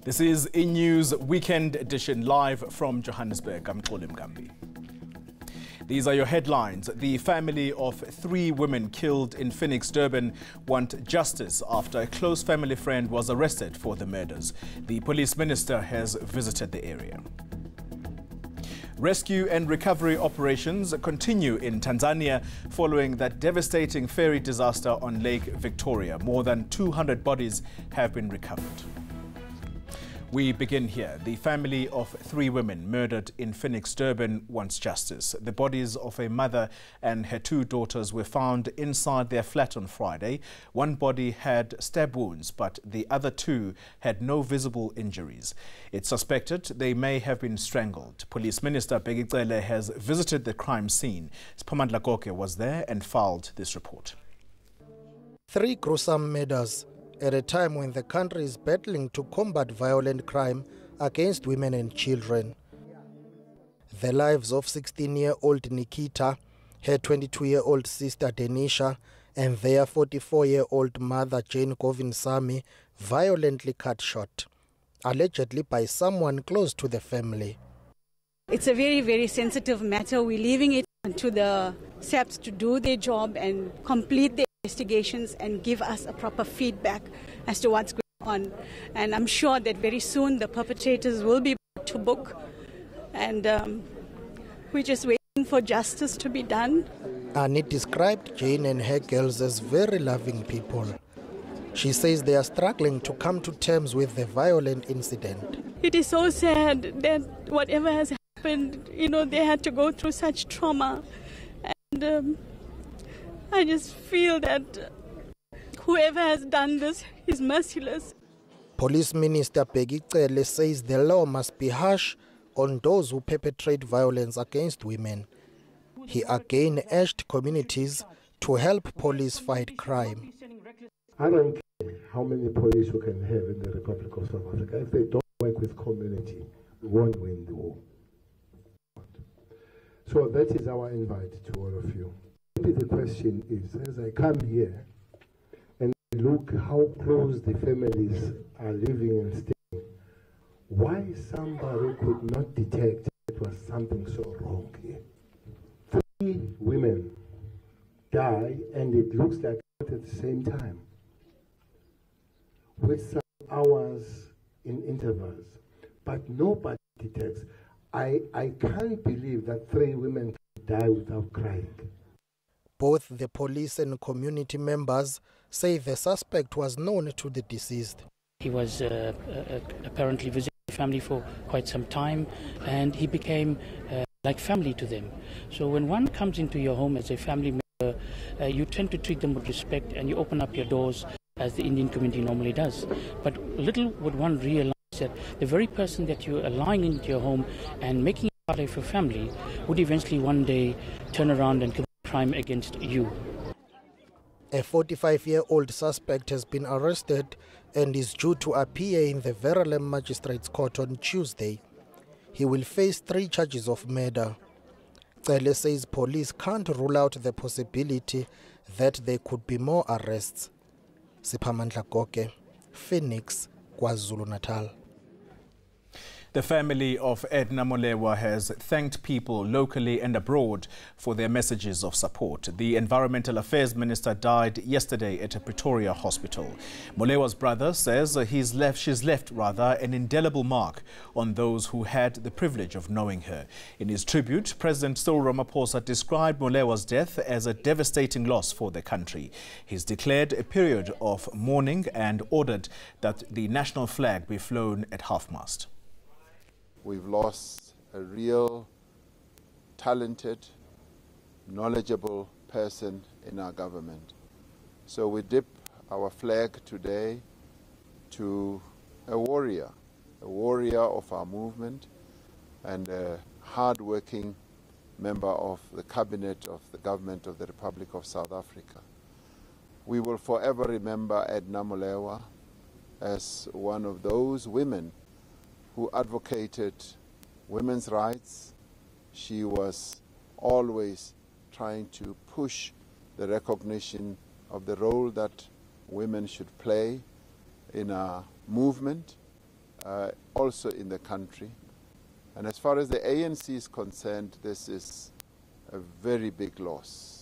This is eNews Weekend Edition live from Johannesburg. I'm Xoli Mgambi. These are your headlines. The family of 3 women killed in Phoenix, Durban want justice after a close family friend was arrested for the murders. The police minister has visited the area. Rescue and recovery operations continue in Tanzania following that devastating ferry disaster on Lake Victoria. More than 200 bodies have been recovered. We begin here. The family of 3 women murdered in Phoenix, Durban wants justice. The bodies of a mother and her 2 daughters were found inside their flat on Friday. One body had stab wounds, but the other 2 had no visible injuries. It's suspected they may have been strangled. Police Minister Bheki has visited the crime scene. Spamandla Koke was there and filed this report. 3 gruesome murders at a time when the country is battling to combat violent crime against women and children. The lives of 16-year-old Nikita, her 22-year-old sister Denisha, and their 44-year-old mother Jane Govinsamy violently cut short, allegedly by someone close to the family. It's a very, very sensitive matter. We're leaving it to the SAPs to do their job and complete their investigations and give us a proper feedback as to what's going on. And I'm sure that very soon the perpetrators will be brought to book, and we're just waiting for justice to be done. Annie described Jane and her girls as very loving people. She says they are struggling to come to terms with the violent incident. It is so sad that whatever has happened, they had to go through such trauma. And I just feel that whoever has done this is merciless. Police Minister Bheki says the law must be harsh on those who perpetrate violence against women. He again urged communities to help police fight crime. I don't care how many police we can have in the Republic of South Africa. If they don't work with community, we won't win the war. So that is our invite to all of you. Maybe the question is, as I come here and look how close the families are living and staying, why somebody could not detect it was something so wrong here? 3 women die, and it looks like at the same time, with some hours in intervals, but nobody detects. I can't believe that 3 women die without crying. Both the police and community members say the suspect was known to the deceased. He was apparently visiting the family for quite some time, and he became like family to them. So when one comes into your home as a family member, you tend to treat them with respect, and you open up your doors as the Indian community normally does. But little would one realize that the very person that you are allowing into your home and making it part of your family would eventually one day turn around and commit crime against you. A 45-year-old suspect has been arrested and is due to appear in the Verulam Magistrates Court on Tuesday. He will face 3 charges of murder. Cele says police can't rule out the possibility that there could be more arrests. Spamandla Koke, Phoenix, KwaZulu-Natal. The family of Edna Molewa has thanked people locally and abroad for their messages of support. The Environmental Affairs Minister died yesterday at a Pretoria hospital. Molewa's brother says she's left an indelible mark on those who had the privilege of knowing her. In his tribute, President Cyril Ramaphosa described Molewa's death as a devastating loss for the country. He's declared a period of mourning and ordered that the national flag be flown at half-mast. We've lost a real, talented, knowledgeable person in our government. So we dip our flag today to a warrior of our movement and a hard-working member of the cabinet of the government of the Republic of South Africa. We will forever remember Edna Molewa as one of those women who advocated women's rights. She was always trying to push the recognition of the role that women should play in our movement, also in the country. And as far as the ANC is concerned, this is a very big loss.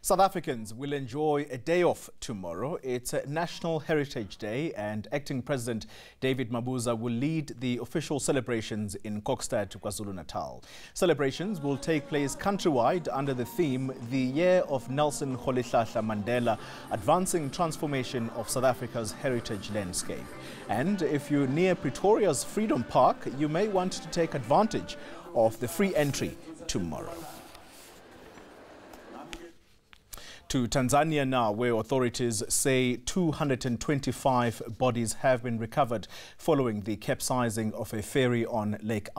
South Africans will enjoy a day off tomorrow. It's National Heritage Day, and Acting President David Mabuza will lead the official celebrations in Kokstad, KwaZulu-Natal. Celebrations will take place countrywide under the theme, The Year of Nelson Rolihlahla Mandela, Advancing Transformation of South Africa's Heritage Landscape. And if you're near Pretoria's Freedom Park, you may want to take advantage of the free entry tomorrow. To Tanzania now, where authorities say 225 bodies have been recovered following the capsizing of a ferry on Lake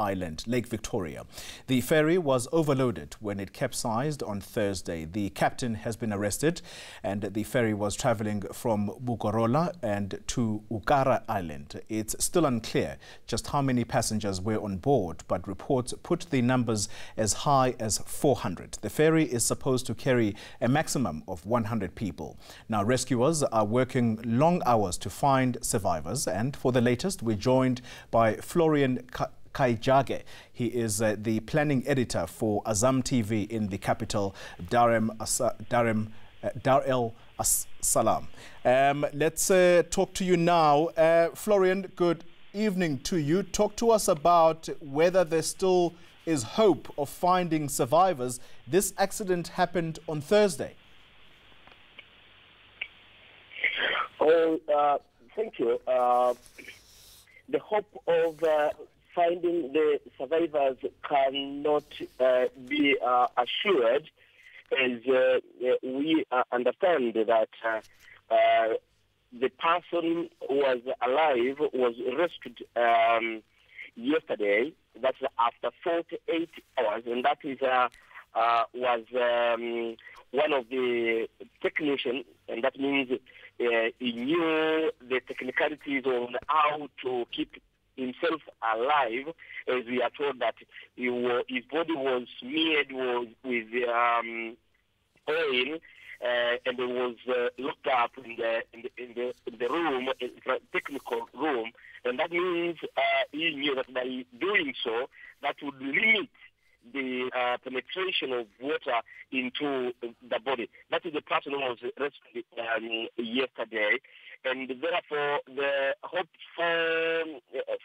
Victoria. The ferry was overloaded when it capsized on Thursday. The captain has been arrested, and the ferry was traveling from Bugorola and to Ukara Island. It's still unclear just how many passengers were on board, but reports put the numbers as high as 400. The ferry is supposed to carry a maximum of 100 people. Now, rescuers are working long hours to find survivors, and for the latest, we're joined by Florian Kaijage. He is the planning editor for Azam TV in the capital, Dar el Salaam. Let's talk to you now. Florian, good evening to you. Talk to us about whether there still is hope of finding survivors. This accident happened on Thursday. Thank you. The hope of finding the survivors cannot be assured, as we understand that the person who was alive was rescued yesterday. That's after 48 hours, and that is was one of the technicians, and that means he knew the technicalities on how to keep himself alive, as we are told that his body was smeared with oil, and it was looked up in the room, the technical room, and that means he knew that by doing so, that would limit the penetration of water into the body. That is the person who was rescued yesterday, and therefore the hope for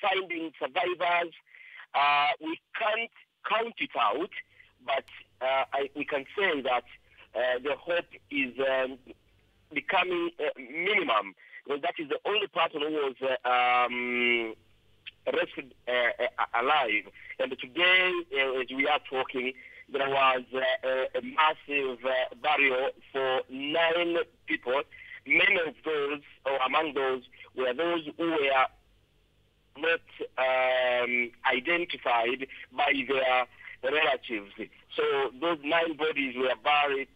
finding survivors, we can't count it out, but we can say that the hope is becoming minimum, because that is the only person who was rescued alive. And today, as we are talking, there was a massive burial for 9 people. Many of those, or among those, were those who were not identified by their relatives. So those 9 bodies were buried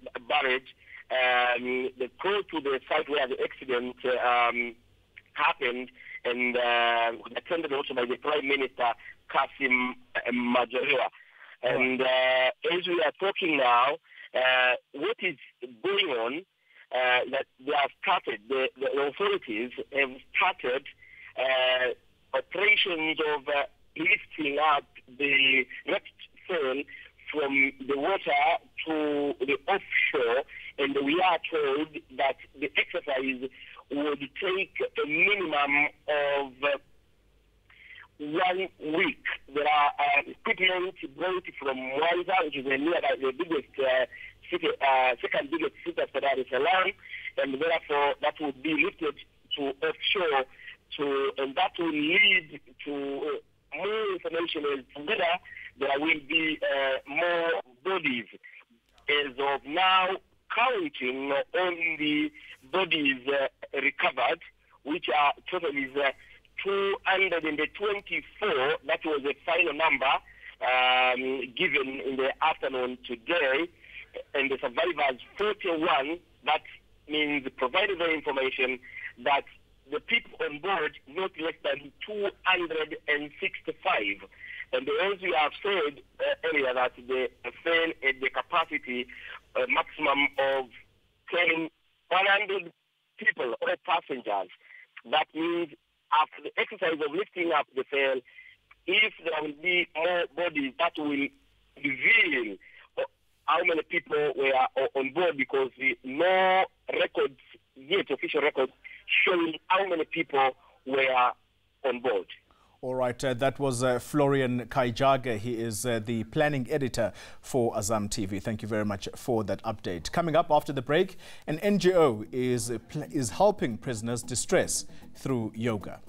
close to the site where the accident happened, and attended also by the Prime Minister, Kassim Majaliwa. And as we are talking now, what is going on, that they have started, the authorities have started operations of lifting up the wrecked ferry from the water to the offshore, and we are told that the exercise would take a minimum of 1 week. There are equipment brought from Mwanza, which is the biggest city, second biggest city after Dar es Salaam, and therefore that would be lifted to offshore, and that will lead to more information as to whether there will be more bodies. As of now, counting on the bodies recovered, which are total is 224. That was the final number given in the afternoon today, and the survivors 41. That means, provided the information that the people on board not less than 265. And as we have said earlier, that the ferry had the capacity maximum of carrying 100 people or passengers. That means after the exercise of lifting up the ferry, if there will be more bodies, that will reveal how many people were on board, because no records yet, official records, showing how many people were on board. All right, that was Florian Kaijaga. He is the planning editor for Azam TV. Thank you very much for that update. Coming up after the break, an NGO is helping prisoners distress through yoga.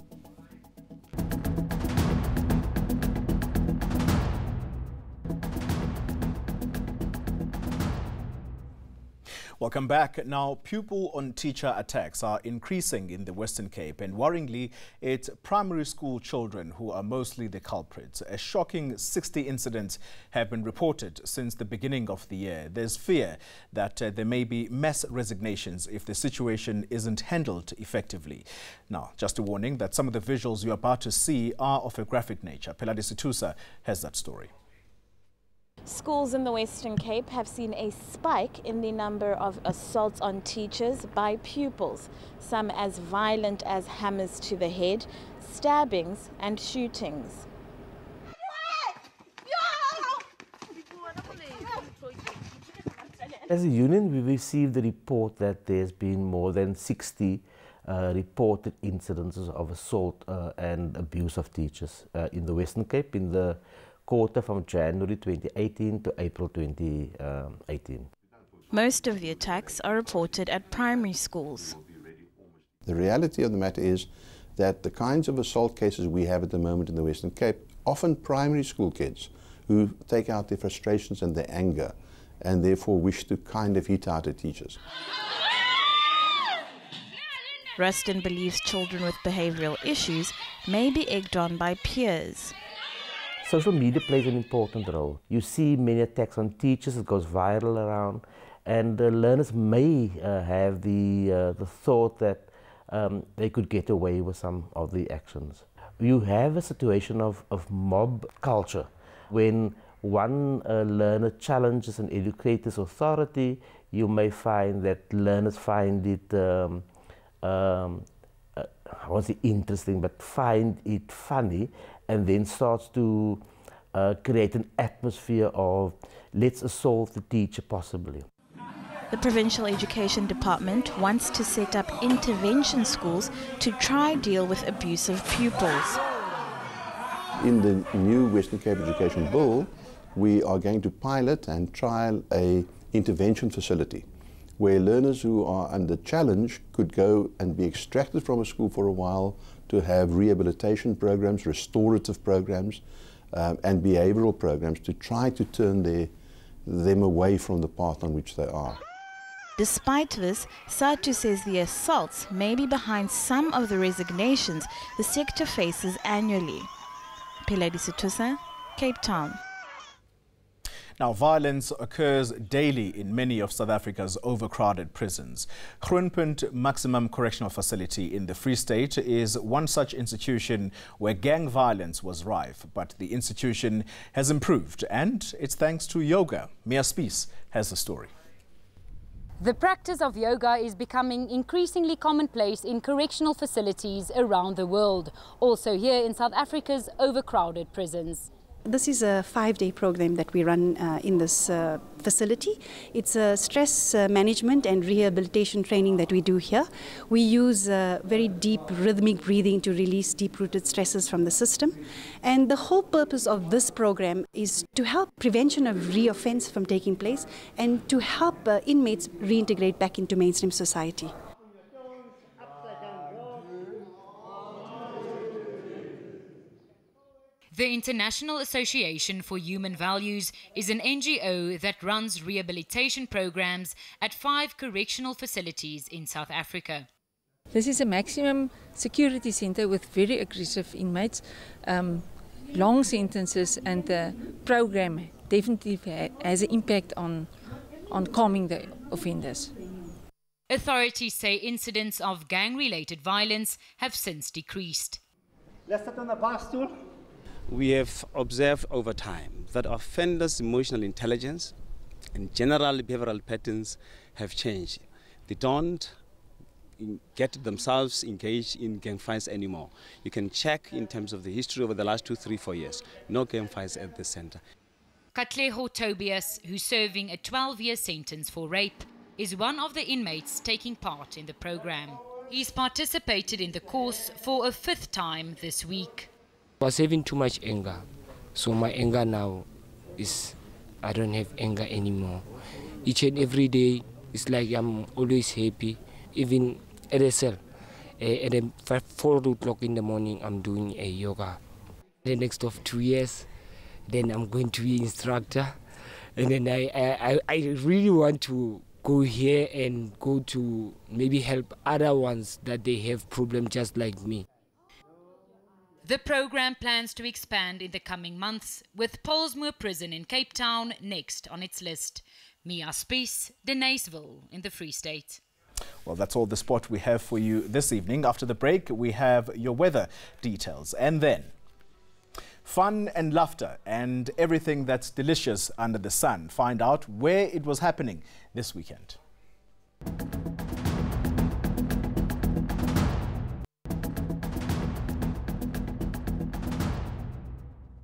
Welcome back. Now, pupil-on-teacher attacks are increasing in the Western Cape, and worryingly, it's primary school children who are mostly the culprits. A shocking 60 incidents have been reported since the beginning of the year. There's fear that there may be mass resignations if the situation isn't handled effectively. Now, just a warning that some of the visuals you're about to see are of a graphic nature. Peladi Situsa has that story. Schools in the Western Cape have seen a spike in the number of assaults on teachers by pupils, some as violent as hammers to the head, stabbings and shootings. As a union, we received the report that there's been more than 60 reported incidences of assault and abuse of teachers in the Western Cape in the quarter from January 2018 to April 2018. Most of the attacks are reported at primary schools. The reality of the matter is that the kinds of assault cases we have at the moment in the Western Cape, often primary school kids who take out their frustrations and their anger and therefore wish to kind of hit out at teachers. Rustin believes children with behavioral issues may be egged on by peers. Social media plays an important role. You see many attacks on teachers, it goes viral around, and learners may have the thought that they could get away with some of the actions. You have a situation of mob culture when one learner challenges an educator's authority. You may find that learners find it, I won't say interesting, but find it funny, and then starts to create an atmosphere of let's assault the teacher possibly. The Provincial Education Department wants to set up intervention schools to try deal with abusive pupils. In the new Western Cape Education Bill, we are going to pilot and trial an intervention facility where learners who are under challenge could go and be extracted from a school for a while to have rehabilitation programs, restorative programs, and behavioral programs to try to turn them away from the path on which they are. Despite this, Satu says the assaults may be behind some of the resignations the sector faces annually. Peladi Situsa, Cape Town. Now, violence occurs daily in many of South Africa's overcrowded prisons. Groenpunt Maximum Correctional Facility in the Free State is one such institution where gang violence was rife, but the institution has improved, and it's thanks to yoga. Mia Spies has the story. The practice of yoga is becoming increasingly commonplace in correctional facilities around the world, also here in South Africa's overcrowded prisons. This is a 5-day program that we run in this facility. It's a stress management and rehabilitation training that we do here. We use very deep rhythmic breathing to release deep-rooted stresses from the system. And the whole purpose of this program is to help prevention of re-offense from taking place and to help inmates reintegrate back into mainstream society. The International Association for Human Values is an NGO that runs rehabilitation programs at 5 correctional facilities in South Africa. This is a maximum security center with very aggressive inmates, long sentences, and the program definitely has an impact on calming the offenders. Authorities say incidents of gang-related violence have since decreased. Let's sit on the bar stool. We have observed over time that offenders' emotional intelligence and general behavioral patterns have changed. They don't get themselves engaged in gang fights anymore. You can check in terms of the history over the last 2, 3, 4 years. No gang fights at the center. Katleho Tobias, who's serving a 12-year sentence for rape, is one of the inmates taking part in the program. He's participated in the course for a 5th time this week. I was having too much anger, so my anger now is, I don't have anger anymore. Each and every day, it's like I'm always happy. Even at a cell, at 4 o'clock in the morning, I'm doing a yoga. The next of 2 years, then I'm going to be instructor. And then I really want to go here and go to maybe help other ones that they have problems just like me. The program plans to expand in the coming months, with Paulsmoor Prison in Cape Town next on its list. Mia Spies, Deniseville in the Free State. Well, that's all the sport we have for you this evening. After the break, we have your weather details. And then, fun and laughter and everything that's delicious under the sun. Find out where it was happening this weekend.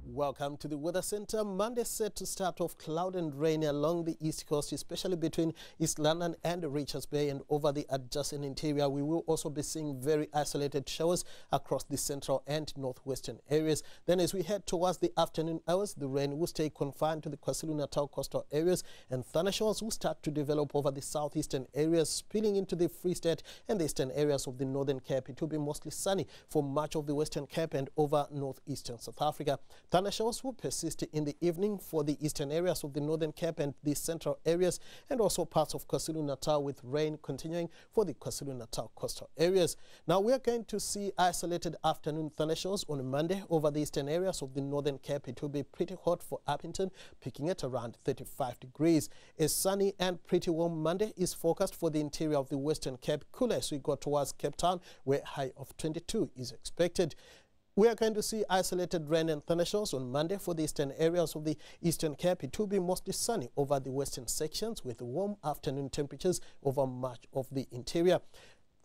Welcome to the Weather Center. Monday set to start off cloud and rainy along the east coast, especially between East London and Richards Bay and over the adjacent interior. We will also be seeing very isolated showers across the central and northwestern areas. Then as we head towards the afternoon hours, the rain will stay confined to the KwaZulu-Natal coastal areas and thunderstorms will start to develop over the southeastern areas, spilling into the Free State and the eastern areas of the Northern Cape. It will be mostly sunny for much of the Western Cape and over northeastern South Africa. Thunderstorms will persist in the evening for the eastern areas of the Northern Cape and the central areas and also parts of KwaZulu-Natal, with rain continuing for the KwaZulu-Natal coastal areas. Now we are going to see isolated afternoon thunderstorms on Monday over the eastern areas of the Northern Cape. It will be pretty hot for Appington, peaking at around 35 degrees. A sunny and pretty warm Monday is forecast for the interior of the Western Cape, cooler as we go towards Cape Town, where a high of 22 is expected. We are going to see isolated rain and thunderstorms on Monday for the eastern areas of the Eastern Cape. It will be mostly sunny over the western sections with warm afternoon temperatures over much of the interior.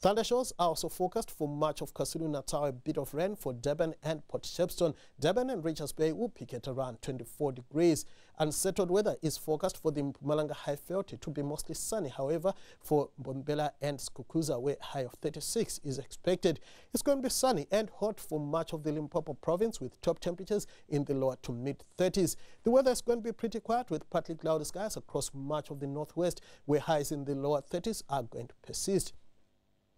Thunderstorms are also forecast for much of KwaZulu-Natal, a bit of rain for Durban and Port Shepstone. Durban and Richards Bay will peak at around 24 degrees. Unsettled weather is forecast for the Mpumalanga Highveld. It will be mostly sunny, however, for Mbombela and Skukuza, where a high of 36 is expected. It's going to be sunny and hot for much of the Limpopo province, with top temperatures in the lower to mid-30s. The weather is going to be pretty quiet, with partly cloudy skies across much of the northwest, where highs in the lower 30s are going to persist.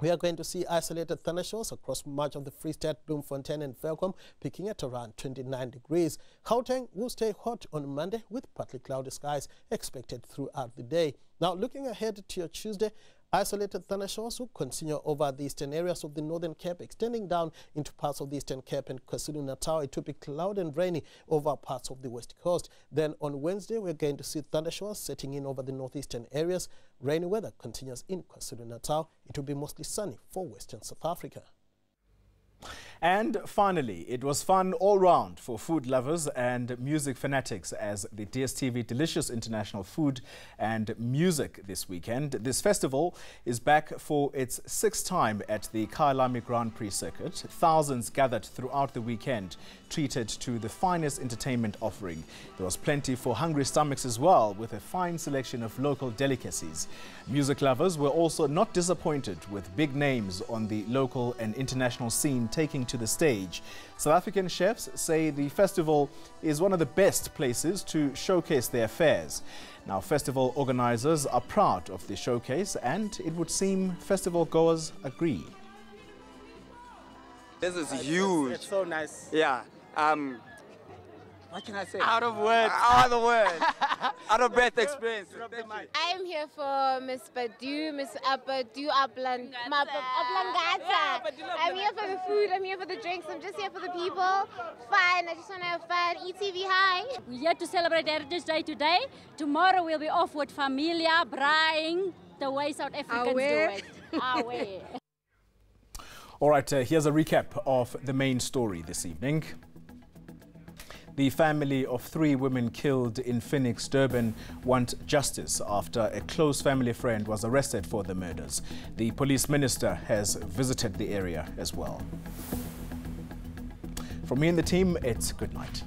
We are going to see isolated thunderstorms across much of the Free State, Bloemfontein and Velkom, peaking at around 29 degrees. Gauteng will stay hot on Monday with partly cloudy skies expected throughout the day. Now, looking ahead to your Tuesday, isolated thunderstorms will continue over the eastern areas of the Northern Cape, extending down into parts of the Eastern Cape and KwaZulu-Natal. It will be cloudy and rainy over parts of the West Coast. Then on Wednesday, we're going to see thunderstorms setting in over the northeastern areas. Rainy weather continues in KwaZulu-Natal. It will be mostly sunny for Western South Africa. And finally, it was fun all round for food lovers and music fanatics as the DSTV Delicious International Food and Music this weekend. This festival is back for its 6th time at the Kyalami Grand Prix circuit. Thousands gathered throughout the weekend, treated to the finest entertainment offering. There was plenty for hungry stomachs as well, with a fine selection of local delicacies. Music lovers were also not disappointed, with big names on the local and international scene taking to the stage. South African chefs say the festival is one of the best places to showcase their fairs. Now, festival organizers are proud of the showcase, and it would seem festival goers agree. This is huge. It's so nice. Yeah. What can I say? Out of words. Out of words. Out of breath experience. I am here for Miss Badu, Miss Badu Aplangata. I'm here for the food, I'm here for the drinks, I'm just here for the people. Fun, I just want to have fun. ETV, hi. We're here to celebrate Heritage Day today. Tomorrow we'll be off with Familia, braaiing, the way South Africans do it. Away. All right, here's a recap of the main story this evening. The family of 3 women killed in Phoenix, Durban want justice after a close family friend was arrested for the murders. The police minister has visited the area as well. From me and the team, it's good night.